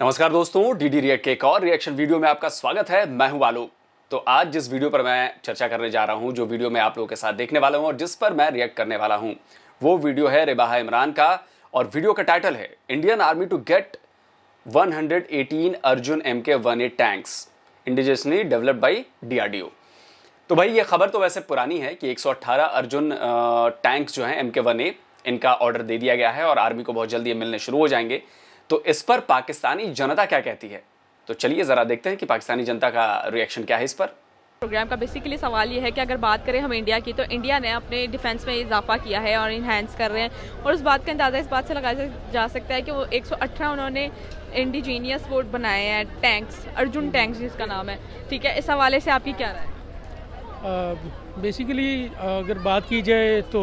नमस्कार दोस्तों, DD react के एक और रिएक्शन वीडियो में आपका स्वागत है। मैं हूं आलोक। तो आज जिस वीडियो पर मैं चर्चा करने जा रहा हूं, जो वीडियो मैं आप लोगों के साथ देखने वाला हूं और जिस पर मैं रिएक्ट करने वाला हूं, वो वीडियो है रिबाहा इमरान का और वीडियो का टाइटल है Indian army to get 118 Arjun MK-18 tanks indigenously developed by DRDO। तो भाई ये खबर तो वैसे पुरानी है कि 118 अर्जुन टैंक्स जो हैं MK-18 इनका ऑर्डर दे दिया गया है और आर्मी को बहुत जल्दी ये मिलने शुरू हो जाएंगे। तो इस पर पाकिस्तानी जनता क्या कहती है, तो चलिए ज़रा देखते हैं कि पाकिस्तानी जनता का रिएक्शन क्या है इस पर। प्रोग्राम का बेसिकली सवाल ये है कि अगर बात करें हम इंडिया की, तो इंडिया ने अपने डिफेंस में इजाफा किया है और इन्हेंस कर रहे हैं, और उस बात का अंदाज़ा इस बात से लगाया जा सकता है कि वो 118 उन्होंने इंडिजीनियस वोट बनाए हैं टैंक्स, अर्जुन टैंक्स जिसका नाम है। ठीक है, इस हवाले से आपकी क्या राय है? बेसिकली अगर बात की जाए तो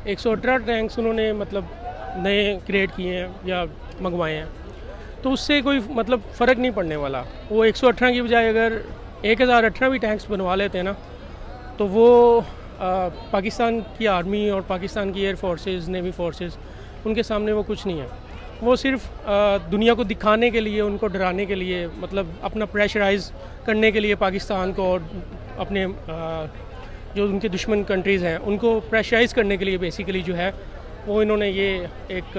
118 टैंक्स उन्होंने मतलब नए क्रिएट किए हैं या मंगवाए हैं, तो उससे कोई मतलब फ़र्क नहीं पड़ने वाला। वो 118 की बजाय अगर 1018 भी टैंक्स बनवा लेते हैं ना, तो वो पाकिस्तान की आर्मी और पाकिस्तान की एयर फोर्सेस, नेवी फोर्सेस, उनके सामने वो कुछ नहीं है। वो सिर्फ दुनिया को दिखाने के लिए, उनको डराने के लिए, मतलब अपना प्रेशराइज़ करने के लिए पाकिस्तान को और अपने जो उनके दुश्मन कंट्रीज़ हैं उनको प्रेशराइज़ करने के लिए बेसिकली जो है वो इन्होंने ये एक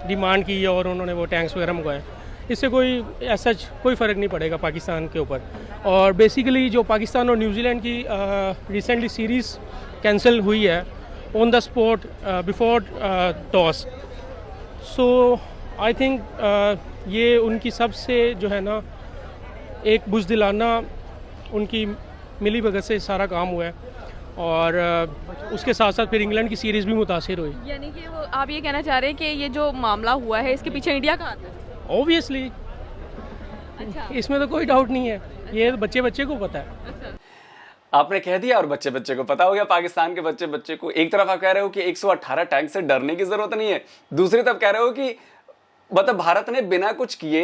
डिमांड की और उन्होंने वो टैंक्स वगैरह मंगवाए। इससे कोई ऐसा कोई फ़र्क नहीं पड़ेगा पाकिस्तान के ऊपर। और बेसिकली जो पाकिस्तान और न्यूजीलैंड की रिसेंटली सीरीज़ कैंसिल हुई है on the spot before toss, so I think ये उनकी सबसे जो है ना एक बुज़दिलाना उनकी मिली भगत से सारा काम हुआ है, और उसके साथ साथ फिर इंग्लैंड की सीरीज़ भी मुतासिर हुई। यानी कि वो आप ये कहना चाह रहे हैं कि ये जो मामला हुआ है इसके पीछे इंडिया का हाथ है? ऑब्वियसली, अच्छा। इसमें तो कोई डाउट नहीं है, ये बच्चे बच्चे को पता है। अच्छा। आपने कह दिया और बच्चे बच्चे को पता हो गया। पाकिस्तान के बच्चे बच्चे को एक तरफ आप कह रहे हो कि 118 टैंक से डरने की जरूरत नहीं है, दूसरी तरफ कह रहे हो कि मतलब भारत ने बिना कुछ किए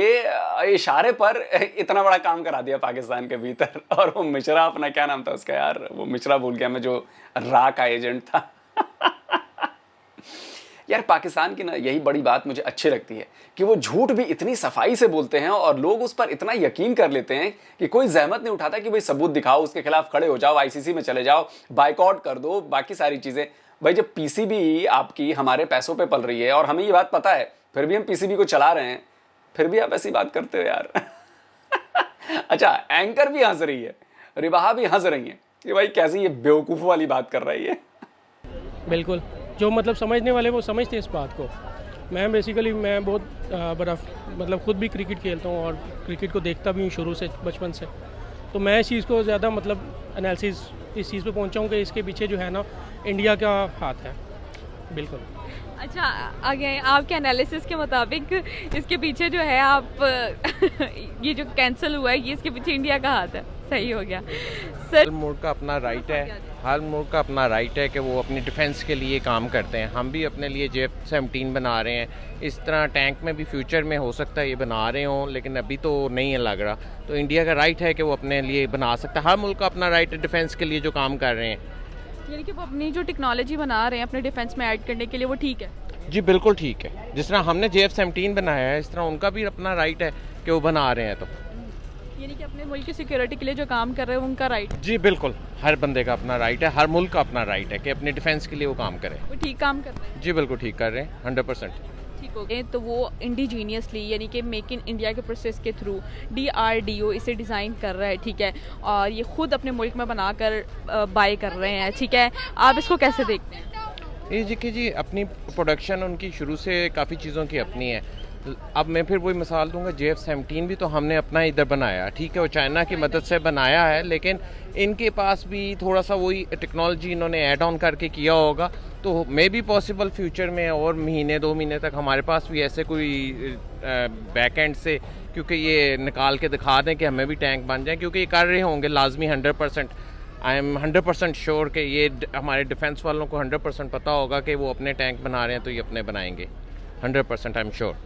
इशारे पर इतना बड़ा काम करा दिया पाकिस्तान के भीतर। और वो मिश्रा, अपना क्या नाम था उसका यार, वो मिश्रा भूल गया मैं, जो रा का एजेंट था। यार पाकिस्तान की ना यही बड़ी बात मुझे अच्छी लगती है कि वो झूठ भी इतनी सफाई से बोलते हैं और लोग उस पर इतना यकीन कर लेते हैं कि कोई जहमत नहीं उठाता कि भाई सबूत दिखाओ, उसके खिलाफ खड़े हो जाओ, ICC में चले जाओ, बाइकआउट कर दो, बाकी सारी चीजें। भाई जब PCB आपकी हमारे पैसों पे पल रही है और हमें ये बात पता है, फिर भी हम PCB को चला रहे हैं, फिर भी आप ऐसी बात करते हो यार। अच्छा, एंकर भी हंस रही है, रिबाहा भी हंस रही है कि भाई कैसी ये बेवकूफ़ वाली बात कर रही है। बिल्कुल, जो मतलब समझने वाले वो समझते हैं इस बात को। मैं बेसिकली मैं बहुत बड़ा मतलब खुद भी क्रिकेट खेलता हूँ और क्रिकेट को देखता भी हूँ शुरू से, बचपन से। तो मैं इस चीज़ को ज़्यादा मतलब एनालिसिस इस चीज़ पे पहुँचा हूँ कि इसके पीछे जो है ना इंडिया का हाथ है। बिल्कुल। अच्छा, आगे आपके एनालिसिस के मुताबिक इसके पीछे जो है आप ये जो कैंसिल हुआ है ये इसके पीछे इंडिया का हाथ है। सही हो गया सर। हर मुल्क का अपना राइट है, हर मुल्क का अपना राइट है कि वो अपनी डिफेंस के लिए काम करते हैं। हम भी अपने लिए JF-17 बना रहे हैं, इस तरह टैंक में भी फ्यूचर में हो सकता है ये बना रहे हों, लेकिन अभी तो नहीं है लग रहा। तो इंडिया का राइट है कि वो अपने लिए बना सकता है, हर मुल्क का अपना राइट है डिफेंस के लिए जो काम कर रहे हैं। यानी कि वो अपनी जो टेक्नोलॉजी बना रहे हैं अपने डिफेंस में ऐड करने के लिए, वो ठीक है? जी बिल्कुल ठीक है, जिस तरह हमने JF-17 बनाया है इस तरह उनका भी अपना राइट है कि वो बना रहे हैं। तो यानी कि अपने मुल्क की सिक्योरिटी के लिए जो काम कर रहे हैं उनका राइट? जी बिल्कुल, हर बंदे का अपना राइट है, हर मुल्क का अपना राइट है कि अपनी डिफेंस के लिए वो काम करे। वो ठीक काम कर रहे हैं? जी बिल्कुल ठीक कर रहे हैं, 100%। ठीक हो गए। तो वो इंडिजीनियसली यानी कि मेक इन इंडिया के प्रोसेस के थ्रू DRDO इसे डिज़ाइन कर रहा है, ठीक है, और ये खुद अपने मुल्क में बनाकर बाय कर रहे हैं, ठीक है। आप इसको कैसे देखते हैं? ये देखिए जी, अपनी प्रोडक्शन उनकी शुरू से काफ़ी चीज़ों की अपनी है। अब मैं फिर वही मिसाल दूंगा, JF-17 भी तो हमने अपना इधर बनाया, ठीक है, वो चाइना की मदद से बनाया है, लेकिन इनके पास भी थोड़ा सा वही टेक्नोलॉजी इन्होंने ऐड ऑन करके किया होगा। तो मे बी पॉसिबल फ्यूचर में और महीने 2 महीने तक हमारे पास भी ऐसे कोई बैक एंड से, क्योंकि ये निकाल के दिखा दें कि हमें भी टैंक बन जाए, क्योंकि ये कर रहे होंगे लाजमी 100%। आई एम 100% श्योर कि ये हमारे डिफेंस वालों को 100% पता होगा कि वो अपने टैंक बना रहे हैं तो ये अपने बनाएंगे, 100% I am sure.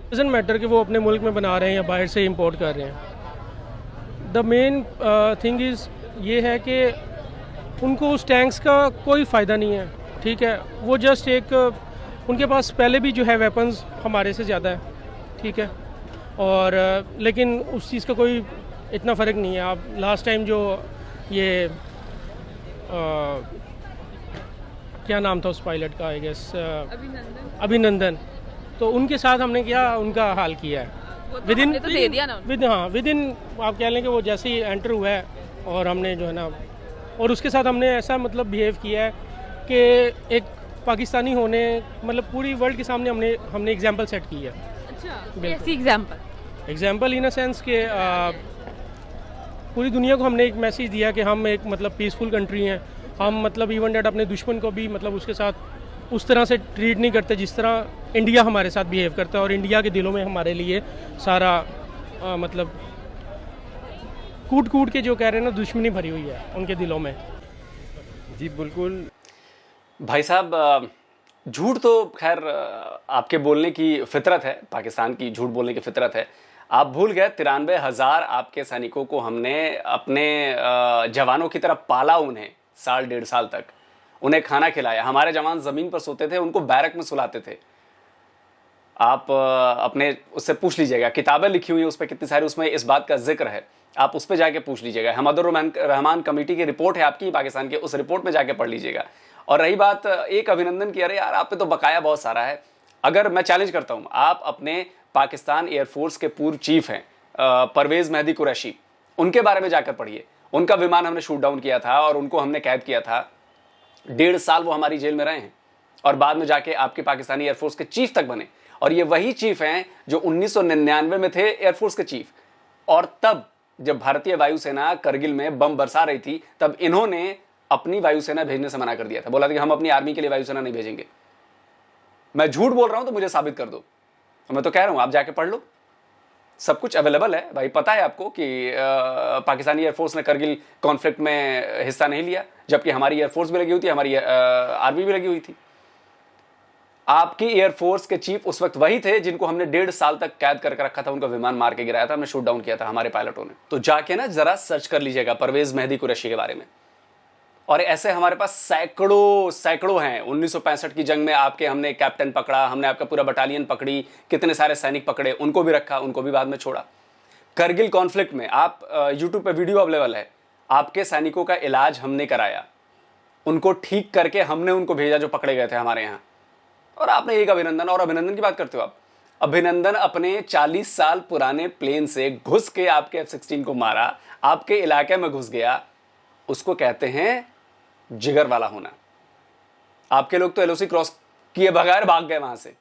Doesn't matter कि वो अपने मुल्क में बना रहे हैं या बाहर से इंपोर्ट कर रहे हैं। द मेन थिंग इज़ ये है कि उनको उस टैंक्स का कोई फ़ायदा नहीं है, ठीक है। वो जस्ट एक उनके पास पहले भी जो है वेपन्स हमारे से ज़्यादा है, ठीक है। और लेकिन उस चीज़ का कोई इतना फ़र्क नहीं है। आप लास्ट टाइम जो ये क्या नाम था उस पायलट का, आई गेस अभिनंदन, तो उनके साथ हमने क्या उनका हाल किया है विद इन आप कह लें कि वो जैसे ही एंटर हुआ है और हमने जो है ना, और उसके साथ हमने ऐसा मतलब बिहेव किया है कि एक पाकिस्तानी होने मतलब पूरी वर्ल्ड के सामने हमने एग्जांपल सेट की है। अच्छा, कैसी एग्जांपल इन अ सेंस कि पूरी दुनिया को हमने एक मैसेज दिया कि हम एक मतलब पीसफुल कंट्री हैं। हम मतलब इवन डेट अपने दुश्मन को भी मतलब उसके साथ उस तरह से ट्रीट नहीं करते जिस तरह इंडिया हमारे साथ बिहेव करता है, और इंडिया के दिलों में हमारे लिए सारा मतलब कूट कूट के जो कह रहे हैं ना दुश्मनी भरी हुई है उनके दिलों में। जी बिल्कुल भाई साहब, झूठ तो खैर आपके बोलने की फितरत है, पाकिस्तान की झूठ बोलने की फितरत है। आप भूल गए 93,000 आपके सैनिकों को हमने अपने जवानों की तरफ पाला, उन्हें साल 1.5 साल तक उन्हें खाना खिलाया। हमारे जवान ज़मीन पर सोते थे, उनको बैरक में सुलाते थे। आप अपने उससे पूछ लीजिएगा, किताबें लिखी हुई हैं उस पर कितनी सारी, उसमें इस बात का जिक्र है, आप उस पर जाके पूछ लीजिएगा। हमदुर रहमान कमेटी की रिपोर्ट है आपकी पाकिस्तान की, उस रिपोर्ट में जाके पढ़ लीजिएगा। और रही बात एक अभिनंदन की, अरे यार आप पे तो बकाया बहुत सारा है। अगर मैं चैलेंज करता हूं, आप अपने पाकिस्तान एयरफोर्स के पूर्व चीफ हैं परवेज़ मेहदी कुरैशी, उनके बारे में जाकर पढ़िए। उनका विमान हमने शूट डाउन किया था और उनको हमने कैद किया था। 1.5 साल वो हमारी जेल में रहे हैं और बाद में जाके आपके पाकिस्तानी एयरफोर्स के चीफ तक बने। और ये वही चीफ हैं जो 1999 में थे एयरफोर्स के चीफ। और तब जब भारतीय वायुसेना करगिल में बम बरसा रही थी, तब इन्होंने अपनी वायुसेना भेजने से मना कर दिया था। बोला था कि हम अपनी आर्मी के लिए वायुसेना नहीं भेजेंगे। मैं झूठ बोल रहा हूं तो मुझे साबित कर दो। मैं तो कह रहा हूं आप जाके पढ़ लो, सब कुछ अवेलेबल है भाई। पता है आपको कि पाकिस्तानी एयरफोर्स ने करगिल कॉन्फ्लिक्ट में हिस्सा नहीं लिया, जबकि हमारी एयरफोर्स भी लगी हुई थी, हमारी आर्मी भी लगी हुई थी। आपकी एयरफोर्स के चीफ उस वक्त वही थे जिनको हमने 1.5 साल तक कैद करके रखा था, उनका विमान मार के गिराया था, हमने शूट डाउन किया था हमारे पायलटों ने। तो जाके ना जरा सर्च कर लीजिएगा परवेज़ मेहदी कुरैशी के बारे में। और ऐसे हमारे पास सैकड़ों हैं। 1965 की जंग में आपके हमने कैप्टन पकड़ा, हमने आपका पूरा बटालियन पकड़ी, कितने सारे सैनिक पकड़े, उनको भी रखा, उनको भी बाद में छोड़ा। करगिल कॉन्फ्लिक्ट में आप यूट्यूब पे वीडियो अवेलेबल है, आपके सैनिकों का इलाज हमने कराया, उनको ठीक करके हमने उनको भेजा जो पकड़े गए थे हमारे यहाँ। और आपने एक अभिनंदन, और अभिनंदन की बात करते हो आप। अभिनंदन अपने 40 साल पुराने प्लेन से घुस के आपके F-16 को मारा, आपके इलाके में घुस गया, उसको कहते हैं जिगर वाला होना। आपके लोग तो LOC क्रॉस किए बगैर भाग गए वहां से।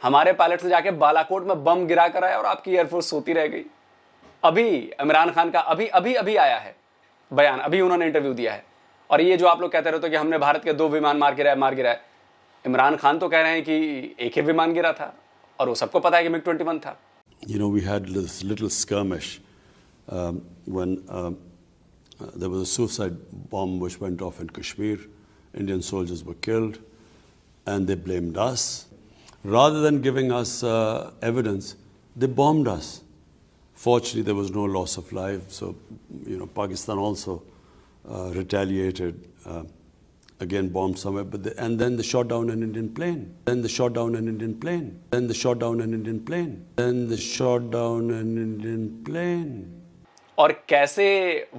हमारे पायलट से जाके बालाकोट में बम गिरा कर आया और आपकी एयरफोर्स सोती रह गई। अभी इमरान खान का अभी आया है बयान, अभी उन्होंने इंटरव्यू दिया है। और ये जो आप लोग कहते रहते हो कि हमने भारत के 2 विमान मार गिराए, इमरान खान तो कह रहे हैं कि एक ही विमान गिरा था, और वो सबको पता है कि MiG-21 था। You know, we had this little skirmish when there was a suicide bomb which went off in Kashmir. Indian soldiers were killed, and they blamed us. Rather than giving us evidence, they bombed us. Fortunately, there was no loss of life. So, you know, Pakistan also retaliated. Again bombed somewhere, but and then they shot down an Indian plane. Then they shot down an Indian plane. Then they shot down an Indian plane. Then they shot down an Indian plane. और कैसे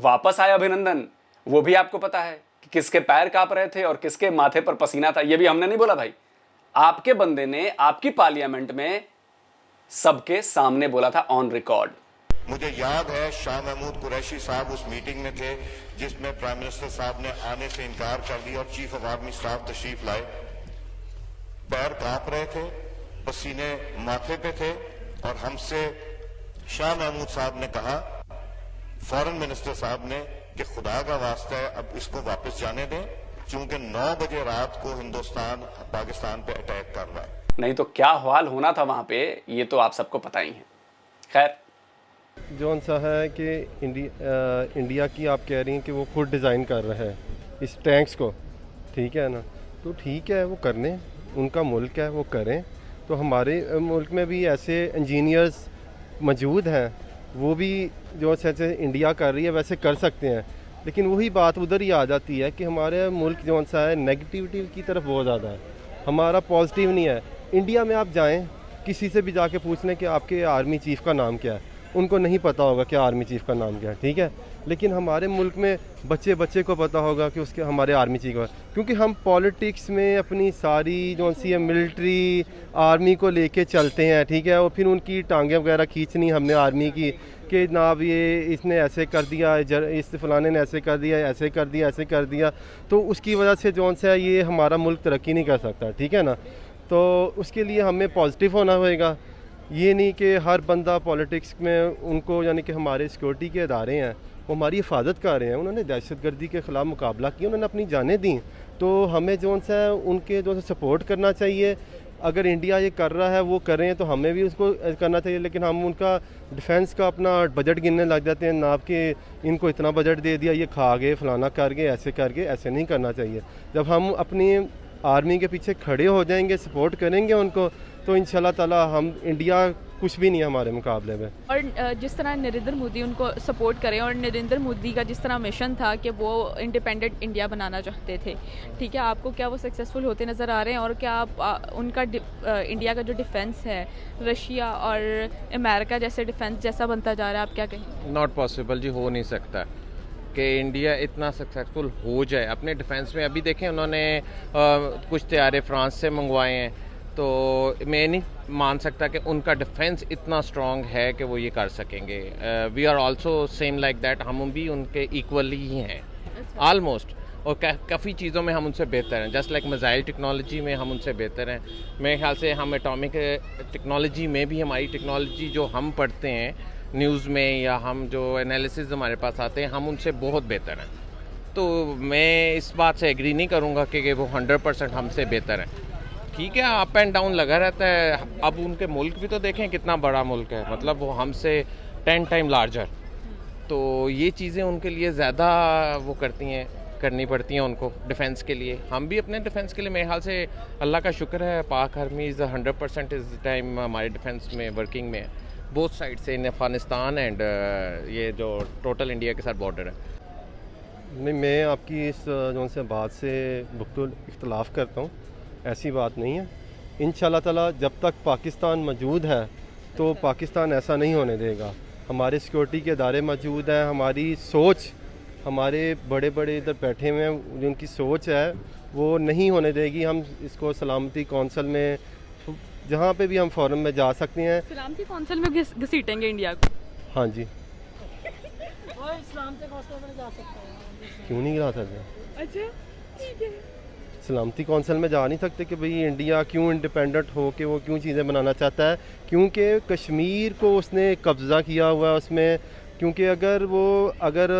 वापस आया अभिनंदन, वो भी आपको पता है कि किसके पैर कांप रहे थे और किसके माथे पर पसीना था। ये भी हमने नहीं बोला भाई, आपके बंदे ने आपकी पार्लियामेंट में सबके सामने बोला था ऑन रिकॉर्ड। मुझे याद है शाह महमूद कुरैशी साहब उस मीटिंग में थे जिसमें प्राइम मिनिस्टर साहब ने आने से इनकार कर दिया और चीफ ऑफ आर्मी स्टाफ तशरीफ लाए। पैर कांप रहे थे, पसीने माथे पे थे, और हमसे शाह महमूद साहब ने कहा, फॉरेन मिनिस्टर साहब ने, कि खुदा का वास्ता है अब इसको वापस जाने दें, क्योंकि 9 बजे रात को हिंदुस्तान पाकिस्तान पे अटैक कर रहा है। नहीं तो क्या हाल होना था वहां पे, ये तो आप सबको पता ही है। खैर, जौन सा है कि इंडिया की आप कह रही हैं कि वो खुद डिज़ाइन कर रहा है इस टैंक्स को, ठीक है ना, तो ठीक है, वो करने, उनका मुल्क है, वो करें। तो हमारे मुल्क में भी ऐसे इंजीनियर्स मौजूद हैं, वो भी जो जैसे इंडिया कर रही है वैसे कर सकते हैं। लेकिन वही बात उधर ही आ जाती है कि हमारे मुल्क जौन सा है नेगेटिविटी की तरफ बहुत ज़्यादा है, हमारा पॉजिटिव नहीं है। इंडिया में आप जाएं, किसी से भी जाके पूछ लें कि आपके आर्मी चीफ़ का नाम क्या है, उनको नहीं पता होगा कि आर्मी चीफ़ का नाम क्या है, ठीक है। लेकिन हमारे मुल्क में बच्चे बच्चे को पता होगा कि उसके हमारे आर्मी चीफ का, क्योंकि हम पॉलिटिक्स में अपनी सारी जो सी है मिलिट्री आर्मी को लेके चलते हैं, ठीक है। और फिर उनकी टांगें वगैरह खींचनी हमने आर्मी की कि जनाब ये इसने ऐसे कर दिया, इस फलाने ने ऐसे कर दिया, ऐसे कर दिया, ऐसे कर दिया, तो उसकी वजह से जो सा ये हमारा मुल्क तरक्की नहीं कर सकता, ठीक है ना। तो उसके लिए हमें पॉजिटिव होना होएगा, ये नहीं कि हर बंदा पॉलिटिक्स में उनको, यानी कि हमारे सिक्योरिटी के अदारे हैं वो हमारी हिफाजत कर रहे हैं, उन्होंने दहशतगर्दी के ख़िलाफ़ मुकाबला किया, उन्होंने अपनी जानें दी, तो हमें जो सा उनके जो सपोर्ट करना चाहिए। अगर इंडिया ये कर रहा है वो करें तो हमें भी उसको करना चाहिए, लेकिन हम उनका डिफेंस का अपना बजट गिनने लग जाते हैं, ना कि इनको इतना बजट दे दिया, ये खा गए, फलाना कर गए, ऐसे कर गए, ऐसे नहीं करना चाहिए। जब हम अपनी आर्मी के पीछे खड़े हो जाएंगे, सपोर्ट करेंगे उनको, तो इंशाल्लाह ताला हम इंडिया कुछ भी नहीं है हमारे मुकाबले में। और जिस तरह नरेंद्र मोदी उनको सपोर्ट करें, और नरेंद्र मोदी का जिस तरह मिशन था कि वो इंडिपेंडेंट इंडिया बनाना चाहते थे, ठीक है, आपको क्या वो सक्सेसफुल होते नज़र आ रहे हैं? और क्या आप उनका इंडिया का जो डिफेंस है रशिया और अमेरिका जैसे डिफेंस जैसा बनता जा रहा है, आप क्या कहें? नॉट पॉसिबल जी, हो नहीं सकता कि इंडिया इतना सक्सेसफुल हो जाए अपने डिफेंस में। अभी देखें उन्होंने कुछ तैयारे फ्रांस से मंगवाए हैं, तो मैं नहीं मान सकता कि उनका डिफेंस इतना स्ट्रॉन्ग है कि वो ये कर सकेंगे। We are also same like that, हम भी उनके इक्वली ही हैं ऑलमोस्ट, और काफ़ी चीज़ों में हम उनसे बेहतर हैं। जस्ट लाइक मिसाइल टेक्नोलॉजी में हम उनसे बेहतर हैं। मेरे ख्याल से हम एटॉमिक टेक्नोलॉजी में भी, हमारी टेक्नोलॉजी जो हम पढ़ते हैं न्यूज़ में या हम जो एनालिसिस हमारे पास आते हैं, हम उनसे बहुत बेहतर हैं। तो मैं इस बात से एग्री नहीं करूँगा कि वो 100% हमसे बेहतर हैं। ठीक है, अप एंड डाउन लगा रहता है। अब उनके मुल्क भी तो देखें कितना बड़ा मुल्क है, मतलब वो हमसे 10 टाइम लार्जर, तो ये चीज़ें उनके लिए ज़्यादा वो करनी पड़ती हैं उनको डिफेंस के लिए। हम भी अपने डिफेंस के लिए मेरे ख्याल से अल्लाह का शुक्र है, पाक आर्मी इज़ 100% इस टाइम हमारे डिफेंस में वर्किंग में है, बोथ साइड से, इन अफगानिस्तान एंड ये जो टोटल इंडिया के साथ बॉर्डर है। नहीं, मैं आपकी इस जो से बात से बिल्कुल इख्तलाफ करता हूँ, ऐसी बात नहीं है। इंशाल्लाह ताला जब तक पाकिस्तान मौजूद है तो पाकिस्तान ऐसा नहीं होने देगा। हमारे सिक्योरिटी के अदारे मौजूद हैं, हमारी सोच, हमारे बड़े बड़े इधर बैठे हुए हैं, जिनकी सोच है वो नहीं होने देगी। हम इसको सलामती कौंसिल में, जहाँ पे भी हम फोरम में जा सकते हैं। सलामती कौंसिल में घसीटेंगे इंडिया को? हाँ जी, सलामती कौंसिल में जा सकते हैं, क्यों नहीं जा सकते? अच्छा, ठीक है। सलामती कौंसिल में जा नहीं सकते कि भाई इंडिया क्यों इंडिपेंडेंट हो के वो क्यों चीज़ें बनाना चाहता है, क्योंकि कश्मीर को उसने कब्ज़ा किया हुआ है उसमें। क्योंकि अगर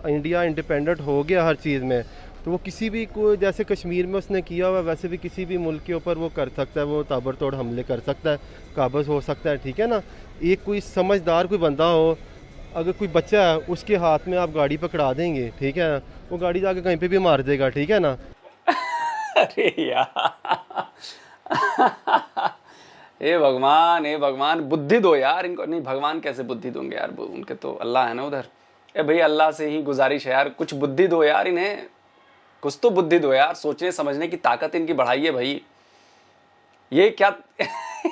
इंडिया इंडिपेंडेंट हो गया हर चीज़ में, तो वो किसी भी को, जैसे कश्मीर में उसने किया हुआ, वैसे भी किसी भी मुल्क के ऊपर वो कर सकता है, वो ताबड़तोड़ हमले कर सकता है, काबज़ हो सकता है, ठीक है ना। एक कोई समझदार कोई बंदा हो, अगर कोई बच्चा है उसके हाथ में आप गाड़ी पकड़ा देंगे, ठीक है, वो गाड़ी जाके कहीं पे भी मार देगा, ठीक है ना। अरे यार हे भगवान बुद्धि दो यार इनको। नहीं, भगवान कैसे बुद्धि दोगे यार, उनके तो अल्लाह है ना उधर। भाई अल्लाह से ही गुजारिश है यार, कुछ बुद्धि दो यार इन्हें, कुछ तो बुद्धि दो यार, सोचने समझने की ताकत इनकी बढ़ाइए भाई। ये क्या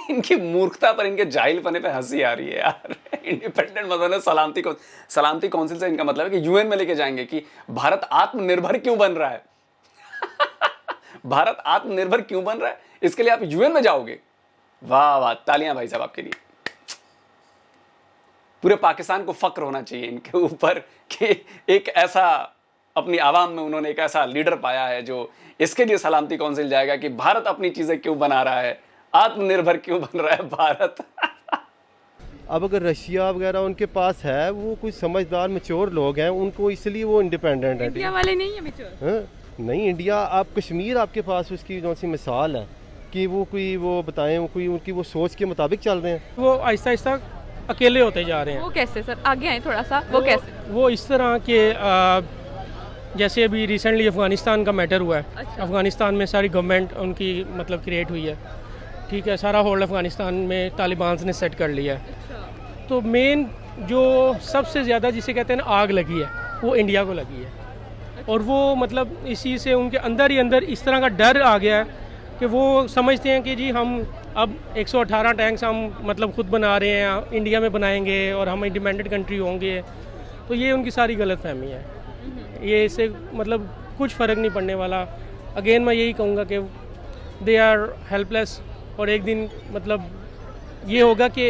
इनकी मूर्खता पर, इनके जाहिलपने पे हंसी आ रही है यार। इंडिपेंडेंट मतलब सलामती काउंसिल से इनका मतलब है कि यूएन में लेके जाएंगे कि भारत आत्मनिर्भर क्यों बन रहा है। भारत आत्मनिर्भर क्यों बन रहा है, इसके लिए आप यूएन में जाओगे। वाह वाह, तालियां भाई साहब आपके लिए। पूरे पाकिस्तान को फक्र होना चाहिए इनके ऊपर कि एक ऐसा अपनी आवाम में उन्होंने एक ऐसा लीडर पाया है जो इसके लिए सलामती काउंसिल जाएगा कि भारत अपनी चीजें क्यों बना रहा है, आत्मनिर्भर क्यों बन रहा है भारत। अब अगर रशिया वगैरह उनके पास है, वो कुछ समझदार मैच्योर लोग हैं, उनको इसलिए वो इंडिपेंडेंट है। इंडिया वाले नहीं है मैच्योर? नहीं, इंडिया, आप कश्मीर आपके पास उसकी जो सी मिसाल है कि वो कोई वो बताएं, वो कोई उनकी वो सोच के मुताबिक चल रहे हैं। वो आहिस्ता आहिस्ता अकेले होते जा रहे हैं। वो कैसे सर, आगे आए थोड़ा सा, वो कैसे? वो इस तरह के जैसे अभी रिसेंटली अफ़गानिस्तान का मैटर हुआ है। अच्छा। अफ़गानिस्तान में सारी गवर्नमेंट उनकी मतलब क्रिएट हुई है, ठीक है, सारा होल्ड अफ़गानिस्तान में तालिबान ने सेट कर लिया है। अच्छा। तो मेन जो सबसे ज़्यादा जिसे कहते हैं ना आग लगी है, वो इंडिया को लगी है। और वो मतलब इसी से उनके अंदर ही अंदर इस तरह का डर आ गया है कि वो समझते हैं कि जी हम अब 118 टैंक्स हम मतलब खुद बना रहे हैं, इंडिया में बनाएंगे और हम इंडिपेंडेंट कंट्री होंगे, तो ये उनकी सारी गलत फहमी है। ये इससे मतलब कुछ फ़र्क नहीं पड़ने वाला। अगेन मैं यही कहूँगा कि दे आर हेल्पलेस, और एक दिन मतलब ये होगा कि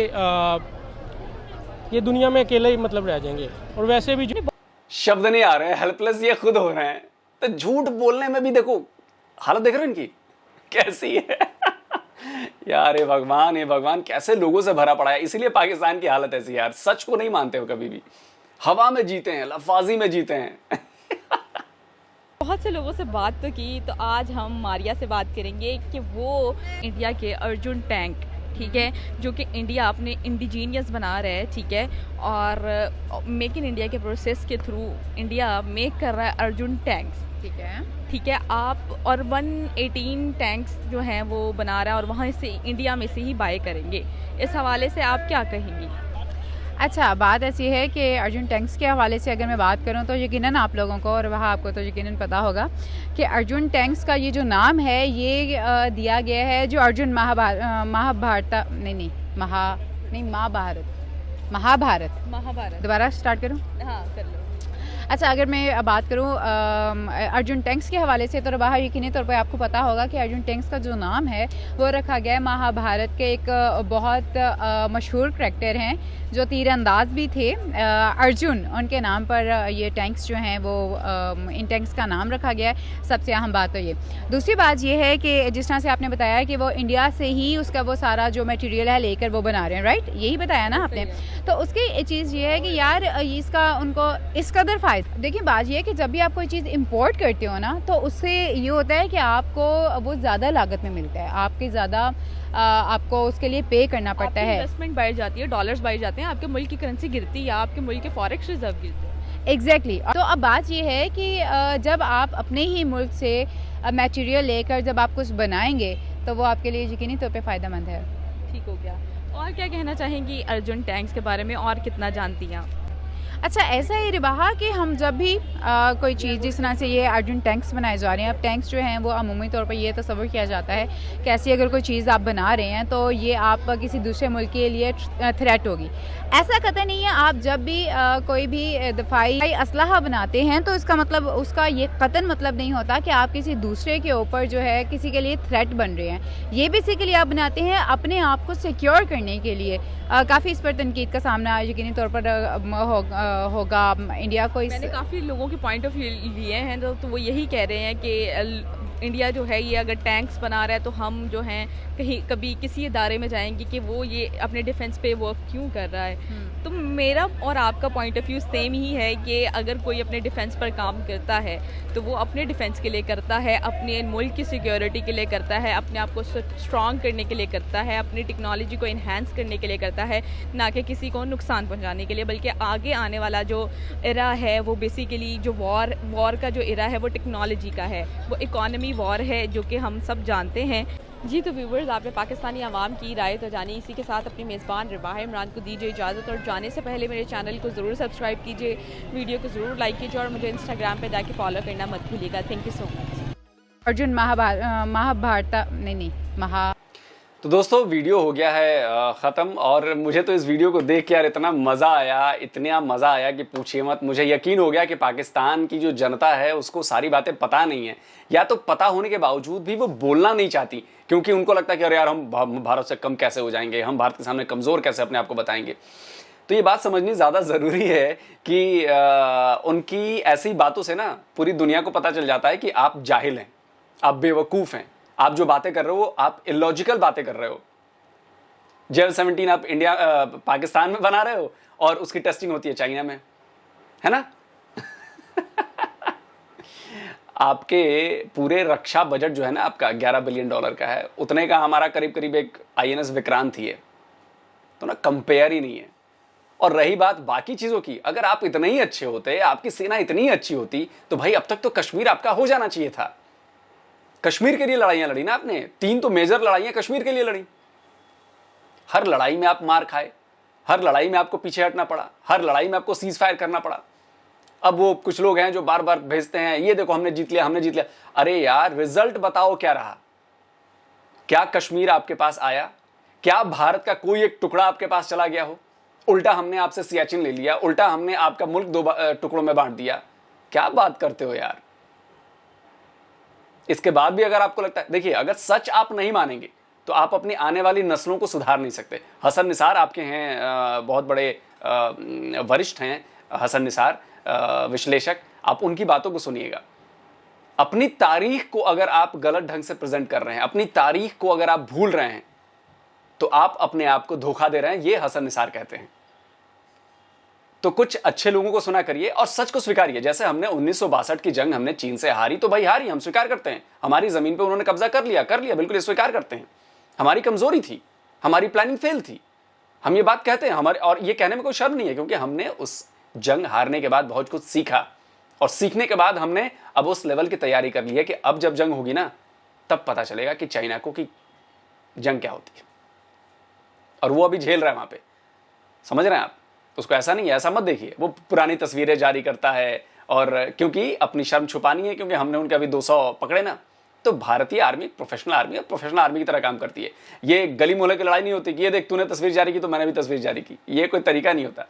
ये दुनिया में अकेले ही मतलब रह जाएंगे। और वैसे भी शब्द नहीं आ रहे हैं, हेल्पलेस ये खुद हो रहे हैं। तो झूठ बोलने में भी देखो हालत देख रहे हो इनकी कैसी है। यार ये भगवान कैसे लोगों से भरा पड़ा है। इसीलिए पाकिस्तान की हालत ऐसी है यार, सच को नहीं मानते हो कभी भी, हवा में जीते हैं, लफाजी में जीते हैं। बहुत से लोगों से बात तो की, तो आज हम मारिया से बात करेंगे कि वो इंडिया के अर्जुन टैंक, ठीक है, जो कि इंडिया अपने इंडिजीनियस बना रहा है, ठीक है, और मेक इन इंडिया के प्रोसेस के थ्रू इंडिया मेक कर रहा है अर्जुन टैंक्स, ठीक है आप, और 118 टैंक्स जो हैं वो बना रहा है और वहाँ से इंडिया में से ही बाय करेंगे। इस हवाले से आप क्या कहेंगी? अच्छा, बात ऐसी है कि अर्जुन टैंक्स के हवाले से अगर मैं बात करूं तो यकीनन आप लोगों को और वहाँ आपको तो यकीनन पता होगा कि अर्जुन टैंक्स का ये जो नाम है ये दिया गया है जो अर्जुन महाभारत। दोबारा स्टार्ट करूं? हाँ कर लो। अच्छा, अगर मैं बात करूं अर्जुन टैंक्स के हवाले से, तो बाहर यकीनी तौर पर आपको पता होगा कि अर्जुन टैंक्स का जो नाम है वो रखा गया है महाभारत के एक बहुत मशहूर करैक्टर हैं जो तीरंदाज भी थे, अर्जुन, उनके नाम पर ये टैंक्स जो हैं वो इन टैंक्स का नाम रखा गया है। सबसे अहम बात तो ये। दूसरी बात ये है कि जिस तरह से आपने बताया कि वो इंडिया से ही उसका वो सारा जो मटेरियल है लेकर वो बना रहे हैं, राइट, यही बताया ना आपने। तो उसकी चीज़ ये है कि यार इसका उनको इस कदर फ़ायदा, देखिए बात ये है कि जब भी आप कोई चीज़ इंपोर्ट करते हो ना तो उससे ये होता है कि आपको वो ज़्यादा लागत में मिलता है, आपकी ज़्यादा आपको उसके लिए पे करना पड़ता है, इन्वेस्टमेंट बढ़ जाती है, डॉलर्स बढ़ जाते हैं, आपके मुल्क की करेंसी गिरती है, आपके मुल्क के फॉरेक्स रिजर्व गिरते हैं। एग्जैक्टली। तो अब बात ये है कि जब आप अपने ही मुल्क से मटेरियल लेकर जब आप कुछ बनाएंगे तो वो आपके लिए यकीनी तौर पे फ़ायदेमंद है। ठीक हो गया। और क्या कहना चाहेंगी अर्जुन टैंक्स के बारे में, और कितना जानती हैं आप? अच्छा, ऐसा है रिबाहा कि हम जब भी कोई चीज़, जिस तरह से ये अर्जुन टैंक्स बनाए जा रहे हैं, अब टैंक्स जो हैं वो अमूमी तौर पर ये तस्वर किया जाता है कि ऐसी अगर कोई चीज़ आप बना रहे हैं तो ये आप किसी दूसरे मुल्क के लिए थ्रेट होगी। ऐसा कतई नहीं है। आप जब भी कोई भी दफाई असलहा बनाते हैं तो इसका मतलब, उसका ये कतई मतलब नहीं होता कि आप किसी दूसरे के ऊपर जो है किसी के लिए थ्रेट बन रहे हैं। ये बेसिकली आप बनाते हैं अपने आप को सिक्योर करने के लिए। काफ़ी इस पर तनकीद का सामना यकीनी तौर पर होगा इंडिया को। मैंने काफ़ी लोगों के पॉइंट ऑफ व्यू लिए हैं तो वो यही कह रहे हैं कि इंडिया जो है ये अगर टैंक्स बना रहा है तो हम जो हैं कहीं कभी किसी इदारे में जाएंगे कि वो ये अपने डिफेंस पे वर्क क्यों कर रहा है। तो मेरा और आपका पॉइंट ऑफ व्यू सेम ही है कि अगर कोई अपने डिफेंस पर काम करता है तो वो अपने डिफेंस के लिए करता है, अपने मुल्क की सिक्योरिटी के लिए करता है, अपने आप को स्ट्रॉन्ग करने के लिए करता है, अपनी टेक्नोलॉजी को इन्हेंस करने के लिए करता है, ना कि किसी को नुकसान पहुंचाने के लिए। बल्कि आगे आने वाला जो एरा है वो बेसिकली जो वॉर का जो एरा है वो टेक्नोलॉजी का है, वो इकॉनमी वॉर है, जो कि हम सब जानते हैं। जी तो व्यूवर्स, आपने पाकिस्तानी आवाम की राय तो जानी। इसी के साथ अपने मेज़बान रिबाहा इमरान को दीजिए इजाज़त, और जाने से पहले मेरे चैनल को ज़रूर सब्सक्राइब कीजिए, वीडियो को ज़रूर लाइक कीजिए और मुझे इंस्टाग्राम पे जाके फॉलो करना मत भूलिएगा। Thank you so much. Arjun Mahabharat तो दोस्तों वीडियो हो गया है ख़त्म, और मुझे तो इस वीडियो को देख के यार इतना मज़ा आया, इतना मज़ा आया कि पूछिए मत। मुझे यकीन हो गया कि पाकिस्तान की जो जनता है उसको सारी बातें पता नहीं है, या तो पता होने के बावजूद भी वो बोलना नहीं चाहती, क्योंकि उनको लगता है कि अरे यार हम भारत से कम कैसे हो जाएंगे, हम भारत के सामने कमज़ोर कैसे अपने आप को बताएंगे। तो ये बात समझनी ज़्यादा ज़रूरी है कि उनकी ऐसी बातों से ना पूरी दुनिया को पता चल जाता है कि आप जाहिल हैं, आप बेवकूफ़ हैं, आप जो बातें कर रहे हो आप इलॉजिकल बातें कर रहे हो। JL-17 आप पाकिस्तान में बना रहे हो और उसकी टेस्टिंग होती है चाइना में, है ना। आपके पूरे रक्षा बजट जो है ना आपका $11 बिलियन का है, उतने का हमारा करीब करीब एक INS विक्रांत ही है, तो ना कंपेयर ही नहीं है। और रही बात बाकी चीज़ों की, अगर आप इतने ही अच्छे होते, आपकी सेना इतनी अच्छी होती, तो भाई अब तक तो कश्मीर आपका हो जाना चाहिए था। कश्मीर के लिए लड़ाइयाँ लड़ी ना आपने, 3 तो मेजर लड़ाइयाँ कश्मीर के लिए लड़ी। हर लड़ाई में आप मार खाए, हर लड़ाई में आपको पीछे हटना पड़ा, हर लड़ाई में आपको सीज फायर करना पड़ा। अब वो कुछ लोग हैं जो बार बार भेजते हैं, ये देखो हमने जीत लिया, हमने जीत लिया। अरे यार रिजल्ट बताओ क्या रहा, क्या कश्मीर आपके पास आया? क्या भारत का कोई एक टुकड़ा आपके पास चला गया हो? उल्टा हमने आपसे सियाचिन ले लिया, उल्टा हमने आपका मुल्क 2 टुकड़ों में बांट दिया। क्या बात करते हो यार। इसके बाद भी अगर आपको लगता है, देखिए अगर सच आप नहीं मानेंगे तो आप अपनी आने वाली नस्लों को सुधार नहीं सकते। हसन निसार आपके हैं, बहुत बड़े वरिष्ठ हैं हसन निसार, विश्लेषक, आप उनकी बातों को सुनिएगा। अपनी तारीख को अगर आप गलत ढंग से प्रेजेंट कर रहे हैं, अपनी तारीख को अगर आप भूल रहे हैं, तो आप अपने आप को धोखा दे रहे हैं, ये हसन निसार कहते हैं। तो कुछ अच्छे लोगों को सुना करिए और सच को स्वीकारिए। जैसे हमने 1962 की जंग हमने चीन से हारी, तो भाई हारी, हम स्वीकार करते हैं। हमारी जमीन पे उन्होंने कब्जा कर लिया, बिल्कुल स्वीकार करते हैं। हमारी कमजोरी थी, हमारी प्लानिंग फेल थी, हम ये बात कहते हैं हमारे, और ये कहने में कोई शर्म नहीं है, क्योंकि हमने उस जंग हारने के बाद बहुत कुछ सीखा, और सीखने के बाद हमने अब उस लेवल की तैयारी कर ली है कि अब जब जंग होगी ना, तब पता चलेगा कि चाइना को कि जंग क्या होती है। और वो अभी झेल रहा है वहां पे, समझ रहे हैं आप उसको? ऐसा नहीं है, ऐसा मत देखिए वो पुरानी तस्वीरें जारी करता है, और क्योंकि अपनी शर्म छुपानी है, क्योंकि हमने उनके अभी 200 पकड़े ना। तो भारतीय आर्मी प्रोफेशनल आर्मी, और प्रोफेशनल आर्मी की तरह काम करती है। ये गली मोहल्ले की लड़ाई नहीं होती कि ये देख तूने तस्वीर जारी की तो मैंने भी तस्वीर जारी की, ये कोई तरीका नहीं होता।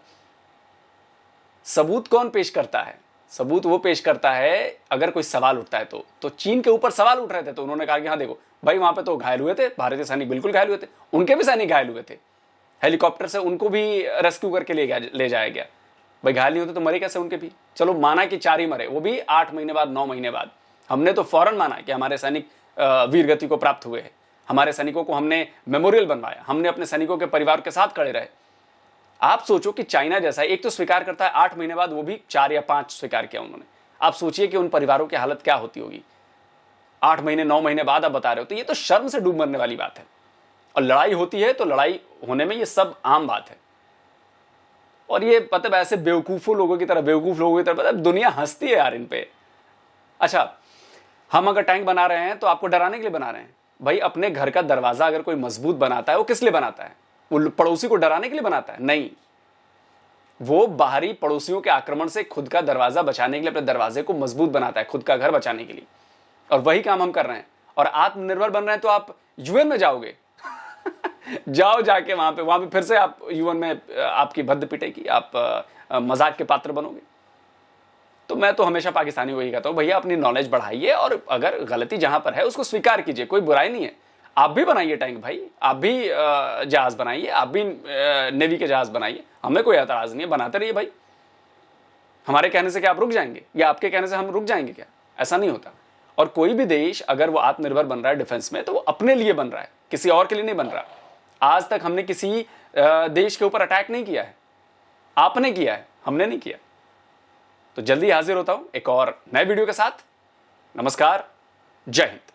सबूत कौन पेश करता है? सबूत वो पेश करता है अगर कोई सवाल उठता है तो चीन के ऊपर सवाल उठ रहे थे तो उन्होंने कहा कि हाँ देखो भाई, वहां पे तो घायल हुए थे, भारतीय सैनिक बिल्कुल घायल हुए थे, उनके भी सैनिक घायल हुए थे, हेलीकॉप्टर से उनको भी रेस्क्यू करके ले जाया गया। भाई घायल नहीं होते तो मरे कैसे उनके भी? चलो माना कि 4 ही मरे, वो भी 8 महीने बाद, 9 महीने बाद। हमने तो फौरन माना कि हमारे सैनिक वीर गति को प्राप्त हुए हैं, हमारे सैनिकों को हमने मेमोरियल बनवाया, हमने अपने सैनिकों के परिवार के साथ खड़े रहे। आप सोचो कि चाइना जैसा एक तो स्वीकार करता है, 8 महीने बाद वो भी 4 या 5 स्वीकार किया उन्होंने। आप सोचिए कि उन परिवारों की हालत क्या होती होगी। 8 महीने 9 महीने बाद आप बता रहे हो, तो ये तो शर्म से डूब मरने वाली बात है। और लड़ाई होती है तो लड़ाई होने में ये सब आम बात है। और ये मतलब ऐसे बेवकूफ लोगों की तरह पता दुनिया हंसती है यार इन पे। अच्छा, हम अगर टैंक बना रहे हैं तो आपको डराने के लिए बना रहे हैं? भाई अपने घर का दरवाजा अगर कोई मजबूत बनाता है वो किस लिए बनाता है? वो पड़ोसी को डराने के लिए बनाता है? नहीं, वो बाहरी पड़ोसियों के आक्रमण से खुद का दरवाजा बचाने के लिए, अपने दरवाजे को मजबूत बनाता है, खुद का घर बचाने के लिए। और वही काम हम कर रहे हैं। और आत्मनिर्भर बन रहे हैं तो आप यूएन में जाओगे जाओ, जाके वहां पे फिर से आप यूएन में आपकी भद्द पिटेगी, आप मजाक के पात्र बनोगे। तो मैं तो हमेशा पाकिस्तानी को यही कहता हूं, भैया अपनी नॉलेज बढ़ाइए, और अगर गलती जहां पर है उसको स्वीकार कीजिए, कोई बुराई नहीं है। आप भी बनाइए टैंक भाई, आप भी जहाज बनाइए, आप भी नेवी के जहाज बनाइए, हमें कोई एतराज नहीं है, बनाते रहिए भाई। हमारे कहने से क्या आप रुक जाएंगे, या आपके कहने से हम रुक जाएंगे क्या? ऐसा नहीं होता। और कोई भी देश अगर वो आत्मनिर्भर बन रहा है डिफेंस में, तो वो अपने लिए बन रहा है, किसी और के लिए नहीं बन रहा। आज तक हमने किसी देश के ऊपर अटैक नहीं किया है, आपने किया है, हमने नहीं किया। तो जल्दी हाजिर होता हूं एक और नए वीडियो के साथ। नमस्कार, जय हिंद।